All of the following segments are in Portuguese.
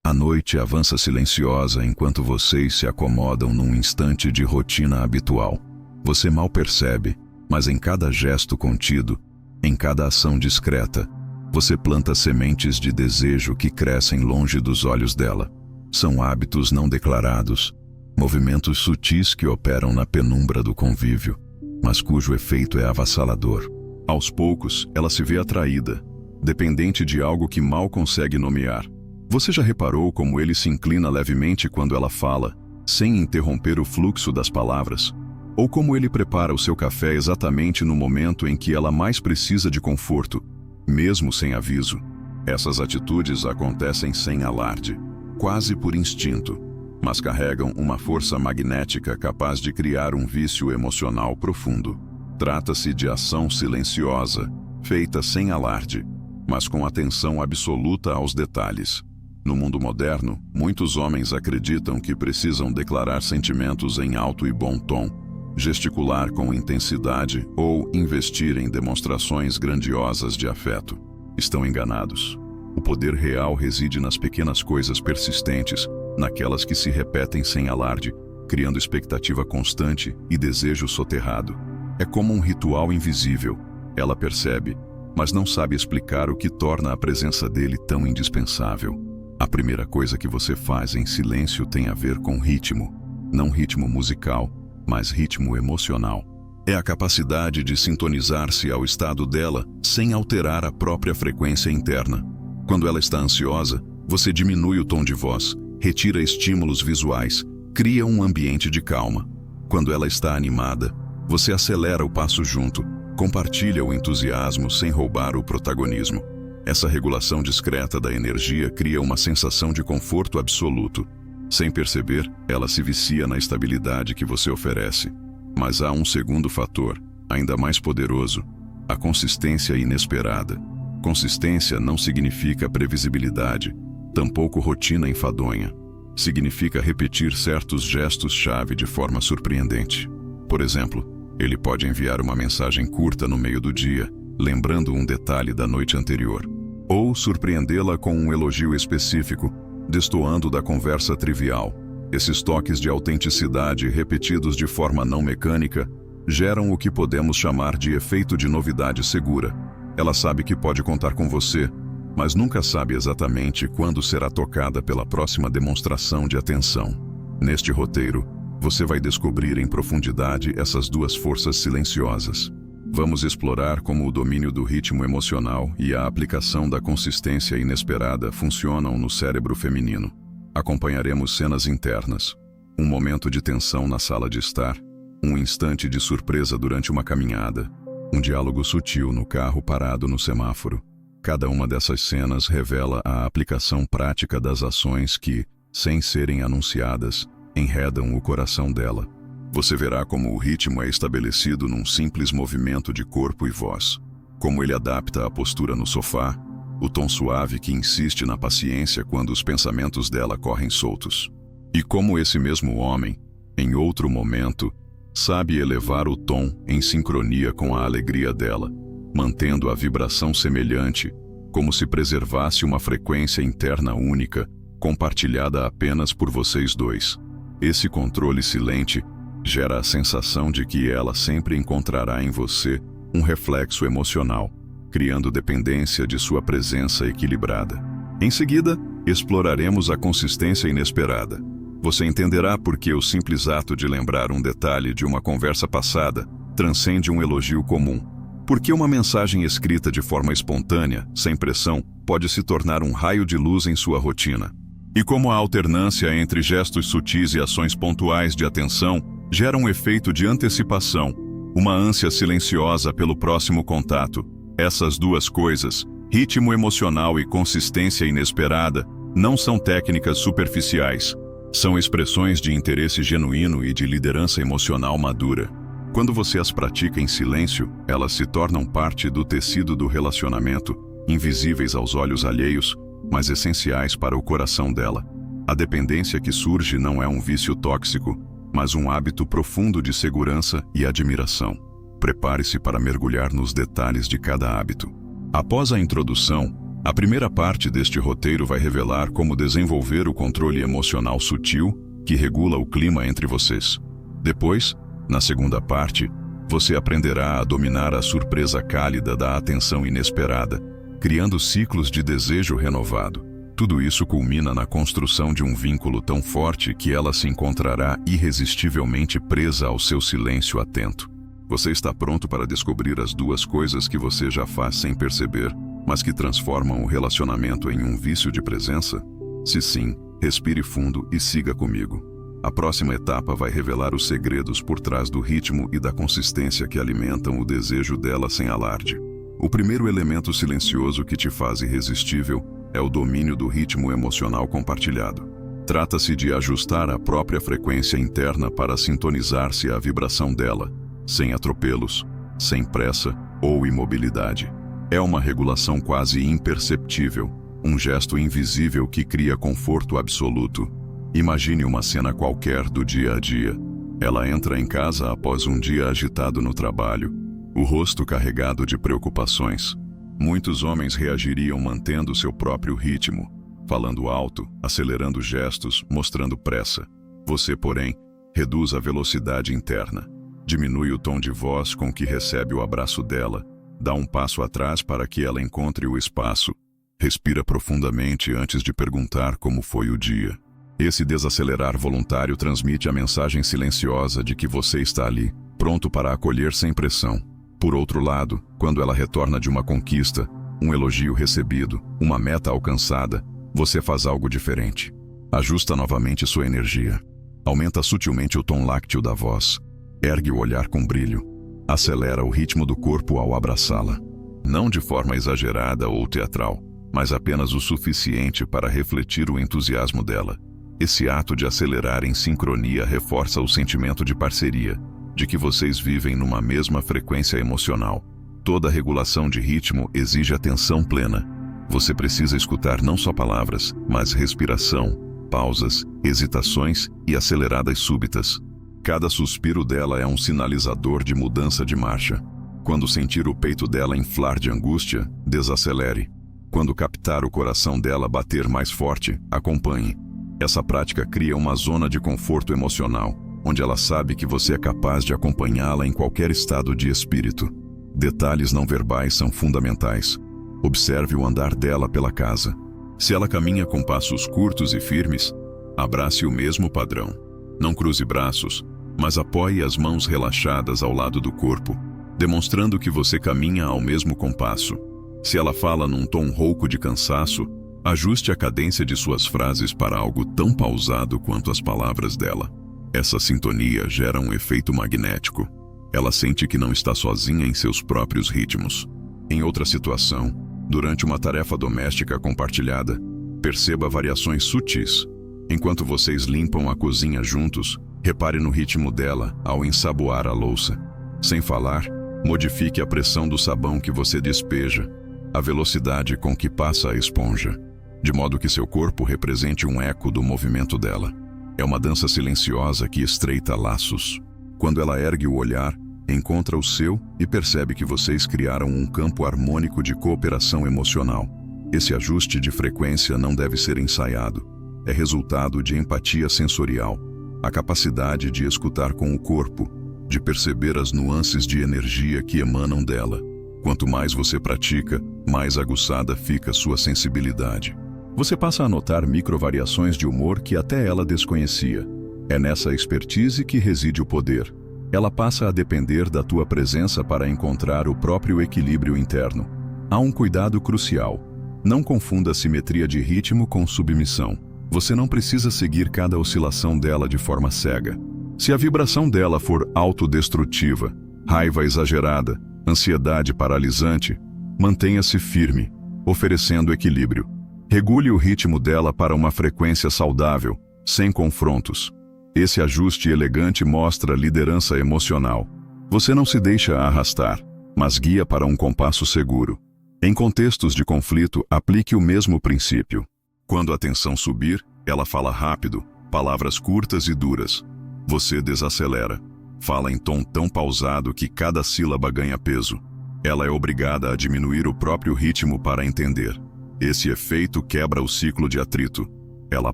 A noite avança silenciosa enquanto vocês se acomodam num instante de rotina habitual. Você mal percebe, mas em cada gesto contido, em cada ação discreta, você planta sementes de desejo que crescem longe dos olhos dela. São hábitos não declarados, movimentos sutis que operam na penumbra do convívio, mas cujo efeito é avassalador. Aos poucos, ela se vê atraída, dependente de algo que mal consegue nomear. Você já reparou como ele se inclina levemente quando ela fala, sem interromper o fluxo das palavras? Ou como ele prepara o seu café exatamente no momento em que ela mais precisa de conforto, mesmo sem aviso? Essas atitudes acontecem sem alarde, quase por instinto, mas carregam uma força magnética capaz de criar um vício emocional profundo. Trata-se de ação silenciosa, feita sem alarde, mas com atenção absoluta aos detalhes. No mundo moderno, muitos homens acreditam que precisam declarar sentimentos em alto e bom tom, gesticular com intensidade ou investir em demonstrações grandiosas de afeto. Estão enganados. O poder real reside nas pequenas coisas persistentes, naquelas que se repetem sem alarde, criando expectativa constante e desejo soterrado. É como um ritual invisível. Ela percebe, mas não sabe explicar o que torna a presença dele tão indispensável. A primeira coisa que você faz em silêncio tem a ver com ritmo. Não ritmo musical, mas ritmo emocional. É a capacidade de sintonizar-se ao estado dela sem alterar a própria frequência interna. Quando ela está ansiosa, você diminui o tom de voz, retira estímulos visuais, cria um ambiente de calma. Quando ela está animada, você acelera o passo junto, compartilha o entusiasmo sem roubar o protagonismo. Essa regulação discreta da energia cria uma sensação de conforto absoluto. Sem perceber, ela se vicia na estabilidade que você oferece. Mas há um segundo fator, ainda mais poderoso: a consistência inesperada. Consistência não significa previsibilidade, tampouco rotina enfadonha. Significa repetir certos gestos-chave de forma surpreendente. Por exemplo, ele pode enviar uma mensagem curta no meio do dia, lembrando um detalhe da noite anterior. Ou surpreendê-la com um elogio específico, destoando da conversa trivial. Esses toques de autenticidade repetidos de forma não mecânica geram o que podemos chamar de efeito de novidade segura. Ela sabe que pode contar com você, mas nunca sabe exatamente quando será tocada pela próxima demonstração de atenção. Neste roteiro, você vai descobrir em profundidade essas duas forças silenciosas. Vamos explorar como o domínio do ritmo emocional e a aplicação da consistência inesperada funcionam no cérebro feminino. Acompanharemos cenas internas, um momento de tensão na sala de estar, um instante de surpresa durante uma caminhada, um diálogo sutil no carro parado no semáforo. Cada uma dessas cenas revela a aplicação prática das ações que, sem serem anunciadas, enredam o coração dela. Você verá como o ritmo é estabelecido num simples movimento de corpo e voz. Como ele adapta a postura no sofá, o tom suave que insiste na paciência quando os pensamentos dela correm soltos. E como esse mesmo homem, em outro momento, sabe elevar o tom em sincronia com a alegria dela, mantendo a vibração semelhante, como se preservasse uma frequência interna única, compartilhada apenas por vocês dois. Esse controle silente gera a sensação de que ela sempre encontrará em você um reflexo emocional, criando dependência de sua presença equilibrada. Em seguida, exploraremos a consistência inesperada. Você entenderá por que o simples ato de lembrar um detalhe de uma conversa passada transcende um elogio comum. Por que uma mensagem escrita de forma espontânea, sem pressão, pode se tornar um raio de luz em sua rotina. E como a alternância entre gestos sutis e ações pontuais de atenção gera um efeito de antecipação, uma ânsia silenciosa pelo próximo contato. Essas duas coisas, ritmo emocional e consistência inesperada, não são técnicas superficiais. São expressões de interesse genuíno e de liderança emocional madura. Quando você as pratica em silêncio, elas se tornam parte do tecido do relacionamento, invisíveis aos olhos alheios, mas essenciais para o coração dela. A dependência que surge não é um vício tóxico, mas um hábito profundo de segurança e admiração. Prepare-se para mergulhar nos detalhes de cada hábito. Após a introdução, A primeira parte deste roteiro vai revelar como desenvolver o controle emocional sutil que regula o clima entre vocês. Depois, na segunda parte, você aprenderá a dominar a surpresa cálida da atenção inesperada, criando ciclos de desejo renovado. Tudo isso culmina na construção de um vínculo tão forte que ela se encontrará irresistivelmente presa ao seu silêncio atento. Você está pronto para descobrir as duas coisas que você já faz sem perceber, mas que transformam o relacionamento em um vício de presença? Se sim, respire fundo e siga comigo. A próxima etapa vai revelar os segredos por trás do ritmo e da consistência que alimentam o desejo dela sem alarde. O primeiro elemento silencioso que te faz irresistível é o domínio do ritmo emocional compartilhado. Trata-se de ajustar a própria frequência interna para sintonizar-se à vibração dela, sem atropelos, sem pressa ou imobilidade. É uma regulação quase imperceptível, um gesto invisível que cria conforto absoluto. Imagine uma cena qualquer do dia a dia. Ela entra em casa após um dia agitado no trabalho, o rosto carregado de preocupações. Muitos homens reagiriam mantendo seu próprio ritmo, falando alto, acelerando gestos, mostrando pressa. Você, porém, reduz a velocidade interna. Diminui o tom de voz com que recebe o abraço dela. Dá um passo atrás para que ela encontre o espaço. Respira profundamente antes de perguntar como foi o dia. Esse desacelerar voluntário transmite a mensagem silenciosa de que você está ali, pronto para acolher sem pressão. Por outro lado, quando ela retorna de uma conquista, um elogio recebido, uma meta alcançada, você faz algo diferente. Ajusta novamente sua energia. Aumenta sutilmente o tom lácteo da voz. Ergue o olhar com brilho. Acelera o ritmo do corpo ao abraçá-la. Não de forma exagerada ou teatral, mas apenas o suficiente para refletir o entusiasmo dela. Esse ato de acelerar em sincronia reforça o sentimento de parceria, de que vocês vivem numa mesma frequência emocional. Toda regulação de ritmo exige atenção plena. Você precisa escutar não só palavras, mas respiração, pausas, hesitações e aceleradas súbitas. Cada suspiro dela é um sinalizador de mudança de marcha. Quando sentir o peito dela inflar de angústia, desacelere. Quando captar o coração dela bater mais forte, acompanhe. Essa prática cria uma zona de conforto emocional, onde ela sabe que você é capaz de acompanhá-la em qualquer estado de espírito. Detalhes não verbais são fundamentais. Observe o andar dela pela casa. Se ela caminha com passos curtos e firmes, abrace o mesmo padrão. Não cruze braços, mas apoie as mãos relaxadas ao lado do corpo, demonstrando que você caminha ao mesmo compasso. Se ela fala num tom rouco de cansaço, ajuste a cadência de suas frases para algo tão pausado quanto as palavras dela. Essa sintonia gera um efeito magnético. Ela sente que não está sozinha em seus próprios ritmos. Em outra situação, durante uma tarefa doméstica compartilhada, perceba variações sutis. Enquanto vocês limpam a cozinha juntos, repare no ritmo dela ao ensaboar a louça. Sem falar, modifique a pressão do sabão que você despeja, a velocidade com que passa a esponja, de modo que seu corpo represente um eco do movimento dela. É uma dança silenciosa que estreita laços. Quando ela ergue o olhar, encontra o seu e percebe que vocês criaram um campo harmônico de cooperação emocional. Esse ajuste de frequência não deve ser ensaiado. É resultado de empatia sensorial, a capacidade de escutar com o corpo, de perceber as nuances de energia que emanam dela. Quanto mais você pratica, mais aguçada fica sua sensibilidade. Você passa a notar microvariações de humor que até ela desconhecia. É nessa expertise que reside o poder. Ela passa a depender da tua presença para encontrar o próprio equilíbrio interno. Há um cuidado crucial. Não confunda a simetria de ritmo com submissão. Você não precisa seguir cada oscilação dela de forma cega. Se a vibração dela for autodestrutiva, raiva exagerada, ansiedade paralisante, mantenha-se firme, oferecendo equilíbrio. Regule o ritmo dela para uma frequência saudável, sem confrontos. Esse ajuste elegante mostra liderança emocional. Você não se deixa arrastar, mas guia para um compasso seguro. Em contextos de conflito, aplique o mesmo princípio. Quando a tensão subir, ela fala rápido, palavras curtas e duras. Você desacelera. Fala em tom tão pausado que cada sílaba ganha peso. Ela é obrigada a diminuir o próprio ritmo para entender. Esse efeito quebra o ciclo de atrito. Ela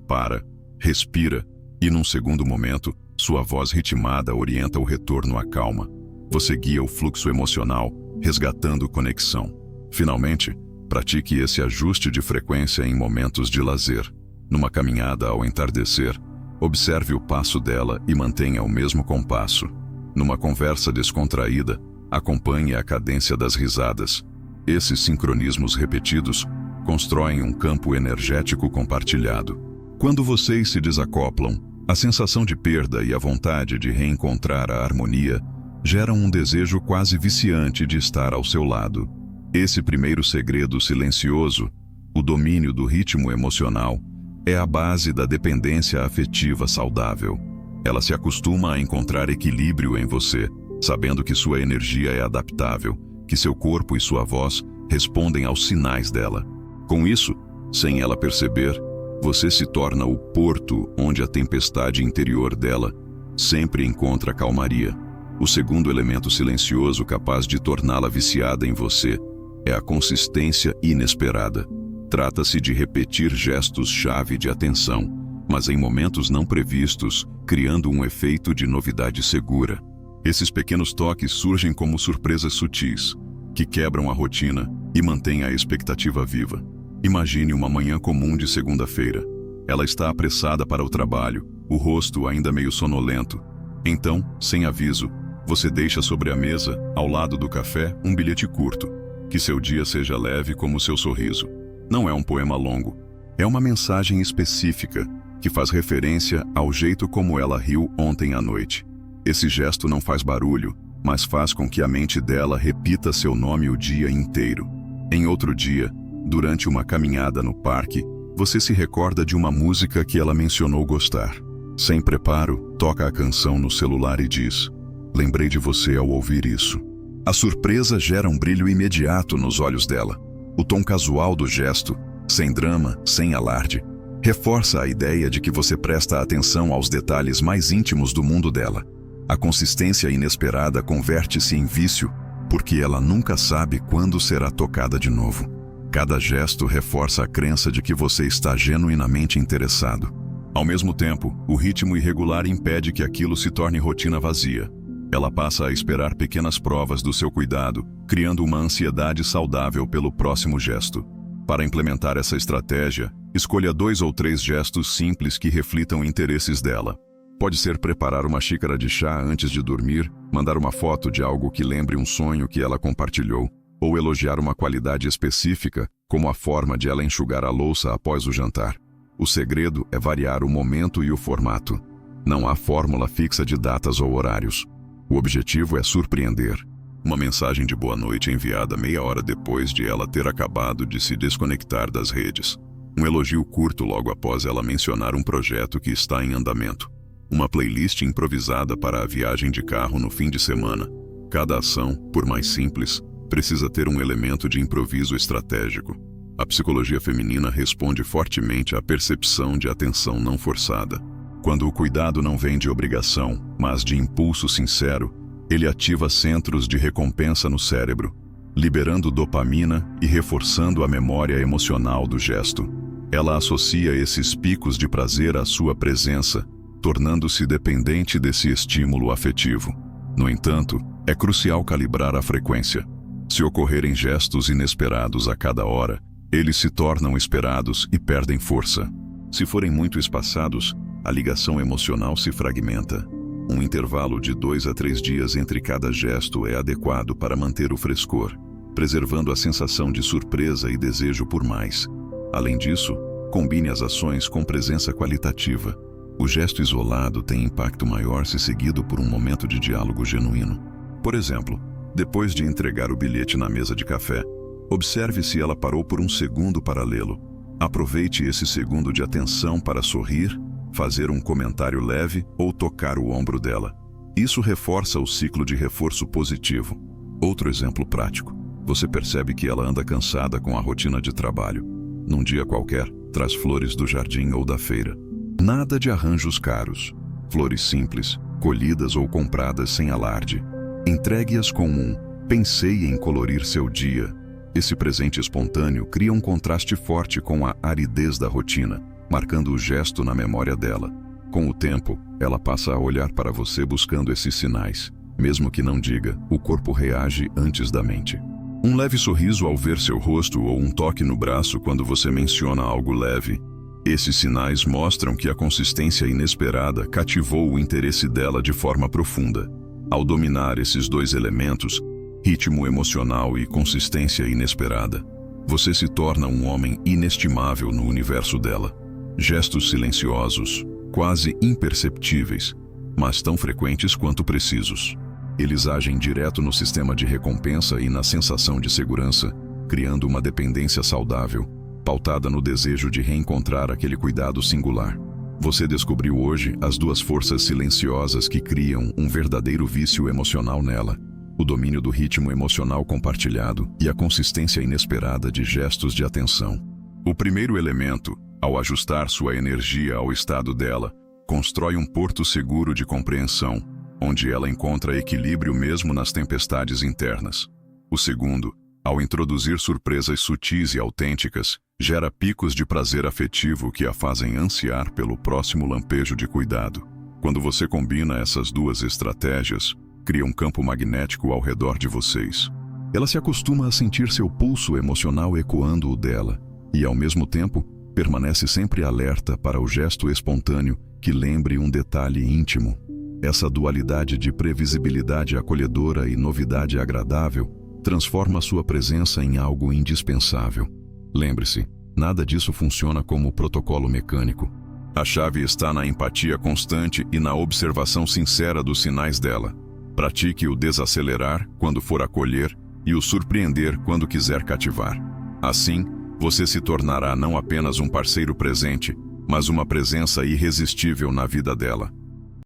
para, respira e, num segundo momento, sua voz ritmada orienta o retorno à calma. Você guia o fluxo emocional, resgatando conexão. Finalmente, pratique esse ajuste de frequência em momentos de lazer. Numa caminhada ao entardecer, observe o passo dela e mantenha o mesmo compasso. Numa conversa descontraída, acompanhe a cadência das risadas. Esses sincronismos repetidos constroem um campo energético compartilhado. Quando vocês se desacoplam, a sensação de perda e a vontade de reencontrar a harmonia geram um desejo quase viciante de estar ao seu lado. Esse primeiro segredo silencioso, o domínio do ritmo emocional, é a base da dependência afetiva saudável. Ela se acostuma a encontrar equilíbrio em você, sabendo que sua energia é adaptável, que seu corpo e sua voz respondem aos sinais dela. Com isso, sem ela perceber, você se torna o porto onde a tempestade interior dela sempre encontra calmaria. O segundo elemento silencioso capaz de torná-la viciada em você é a consistência inesperada. Trata-se de repetir gestos-chave de atenção, mas em momentos não previstos, criando um efeito de novidade segura. Esses pequenos toques surgem como surpresas sutis, que quebram a rotina e mantêm a expectativa viva. Imagine uma manhã comum de segunda-feira. Ela está apressada para o trabalho, o rosto ainda meio sonolento. Então, sem aviso, você deixa sobre a mesa, ao lado do café, um bilhete curto. Que seu dia seja leve como seu sorriso. Não é um poema longo. É uma mensagem específica, que faz referência ao jeito como ela riu ontem à noite. Esse gesto não faz barulho, mas faz com que a mente dela repita seu nome o dia inteiro. Em outro dia, durante uma caminhada no parque, você se recorda de uma música que ela mencionou gostar. Sem preparo, toca a canção no celular e diz: "Lembrei de você ao ouvir isso." A surpresa gera um brilho imediato nos olhos dela. O tom casual do gesto, sem drama, sem alarde, reforça a ideia de que você presta atenção aos detalhes mais íntimos do mundo dela. A consistência inesperada converte-se em vício, porque ela nunca sabe quando será tocada de novo. Cada gesto reforça a crença de que você está genuinamente interessado. Ao mesmo tempo, o ritmo irregular impede que aquilo se torne rotina vazia. Ela passa a esperar pequenas provas do seu cuidado, criando uma ansiedade saudável pelo próximo gesto. Para implementar essa estratégia, escolha 2 ou 3 gestos simples que reflitam interesses dela. Pode ser preparar uma xícara de chá antes de dormir, mandar uma foto de algo que lembre um sonho que ela compartilhou, ou elogiar uma qualidade específica, como a forma de ela enxugar a louça após o jantar. O segredo é variar o momento e o formato. Não há fórmula fixa de datas ou horários. O objetivo é surpreender. Uma mensagem de boa noite enviada meia hora depois de ela ter acabado de se desconectar das redes. Um elogio curto logo após ela mencionar um projeto que está em andamento. Uma playlist improvisada para a viagem de carro no fim de semana. Cada ação, por mais simples, precisa ter um elemento de improviso estratégico. A psicologia feminina responde fortemente à percepção de atenção não forçada. Quando o cuidado não vem de obrigação, mas de impulso sincero, ele ativa centros de recompensa no cérebro, liberando dopamina e reforçando a memória emocional do gesto. Ela associa esses picos de prazer à sua presença, tornando-se dependente desse estímulo afetivo. No entanto, é crucial calibrar a frequência. Se ocorrerem gestos inesperados a cada hora, eles se tornam esperados e perdem força. Se forem muito espaçados, a ligação emocional se fragmenta. Um intervalo de 2 a 3 dias entre cada gesto é adequado para manter o frescor, preservando a sensação de surpresa e desejo por mais. Além disso, combine as ações com presença qualitativa. O gesto isolado tem impacto maior se seguido por um momento de diálogo genuíno. Por exemplo, depois de entregar o bilhete na mesa de café, observe se ela parou por um segundo para lê-lo. Aproveite esse segundo de atenção para sorrir, fazer um comentário leve ou tocar o ombro dela. Isso reforça o ciclo de reforço positivo. Outro exemplo prático. Você percebe que ela anda cansada com a rotina de trabalho. Num dia qualquer, traz flores do jardim ou da feira. Nada de arranjos caros. Flores simples, colhidas ou compradas sem alarde. Entregue-as com um "pensei em colorir seu dia". Esse presente espontâneo cria um contraste forte com a aridez da rotina, marcando o gesto na memória dela. Com o tempo, ela passa a olhar para você buscando esses sinais. Mesmo que não diga, o corpo reage antes da mente. Um leve sorriso ao ver seu rosto ou um toque no braço quando você menciona algo leve. Esses sinais mostram que a consistência inesperada cativou o interesse dela de forma profunda. Ao dominar esses dois elementos, ritmo emocional e consistência inesperada, você se torna um homem inestimável no universo dela. Gestos silenciosos, quase imperceptíveis, mas tão frequentes quanto precisos. Eles agem direto no sistema de recompensa e na sensação de segurança, criando uma dependência saudável, pautada no desejo de reencontrar aquele cuidado singular. Você descobriu hoje as duas forças silenciosas que criam um verdadeiro vício emocional nela: o domínio do ritmo emocional compartilhado e a consistência inesperada de gestos de atenção. O primeiro elemento, ao ajustar sua energia ao estado dela, constrói um porto seguro de compreensão, onde ela encontra equilíbrio mesmo nas tempestades internas. O segundo, ao introduzir surpresas sutis e autênticas, gera picos de prazer afetivo que a fazem ansiar pelo próximo lampejo de cuidado. Quando você combina essas duas estratégias, cria um campo magnético ao redor de vocês. Ela se acostuma a sentir seu pulso emocional ecoando o dela, e ao mesmo tempo, permanece sempre alerta para o gesto espontâneo que lembre um detalhe íntimo. Essa dualidade de previsibilidade acolhedora e novidade agradável transforma sua presença em algo indispensável. Lembre-se, nada disso funciona como protocolo mecânico. A chave está na empatia constante e na observação sincera dos sinais dela. Pratique o desacelerar quando for acolher e o surpreender quando quiser cativar. Assim, você se tornará não apenas um parceiro presente, mas uma presença irresistível na vida dela.